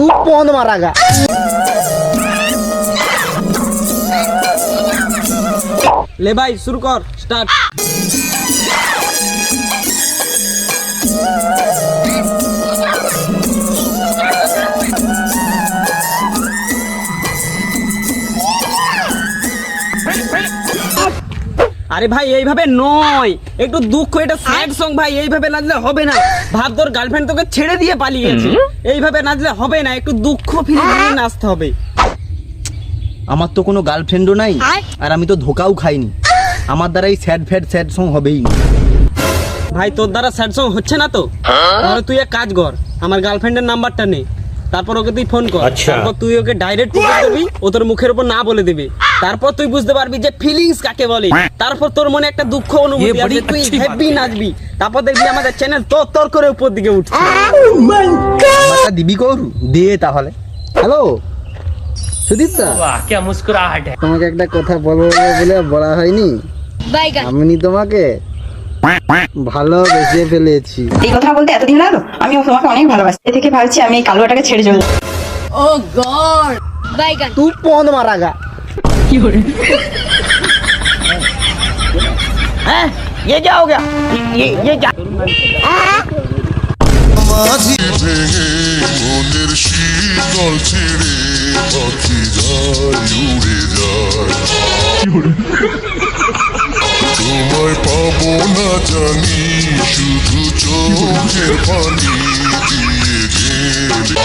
तू पौंद मारागा। ले भाई शुरू कर स्टार्ट। আরে ভাই এইভাবে নয়, একটু দুঃখ, এটা স্যাড সং ভাই, এইভাবে নাচলে হবে না। ভাব তোর গার্লফ্রেন্ড তোকে ছেড়ে দিয়ে পালিয়েছে, এইভাবে নাচলে হবে না, একটু দুঃখ ফিরে নিয়ে নাচতে হবে। আমার তো কোনো গার্লফ্রেন্ডও নাই, আর আমি তো ধোকাও খাইনি, আমার দ্বারা এই স্যাড সং হবেই না। ভাই তোর দ্বারা স্যাড সং হচ্ছে না তো, তাহলে তুই এক কাজ কর, আমার গার্লফ্রেন্ডের নাম্বারটা নে, তারপর ওকে তুই ফোন কর, তারপর তুই ওকে ডাইরেক্ট ফোন করবি, ও তোর মুখের উপর না বলে দিবে, তারপর তুই বুঝতে পারবি যে ফিলিংস কাকে বলে, তারপর তোর মনে একটা দুঃখ অনুভূতি আসবে, তুই হেভি নাচবি, তারপর দেখবি আমাদের চ্যানেল তোর করে উপর দিকে উঠছে। আমারটা দিবি করু দিয়ে তাহলে। হ্যালো সুদীপ দা, क्या मुस्कुराहट है। তোমাকে একটা কথা বলবো বলে বলা হয়নি, আমি তোমাকে ভালোবেসে ফেলেছি। এই কথা বলতে এতদিন লাগলো? আমি তোমাকে অনেক ভালোবাসি, এ থেকে ভাবছি আমি এই কালুয়াটাকে ছেড়ে চলে। ও গড, বাইগান तू पौंद मारागा। কি হলো? हैं ये क्या हो गया? ये क्या? মাঝি ভেঙে মনের শীতল ছেড়ে পাখি যায় উড়ে যায়, তোমায় পাবো না জানি, শুধু চোখের পানি দিয়ে গেলে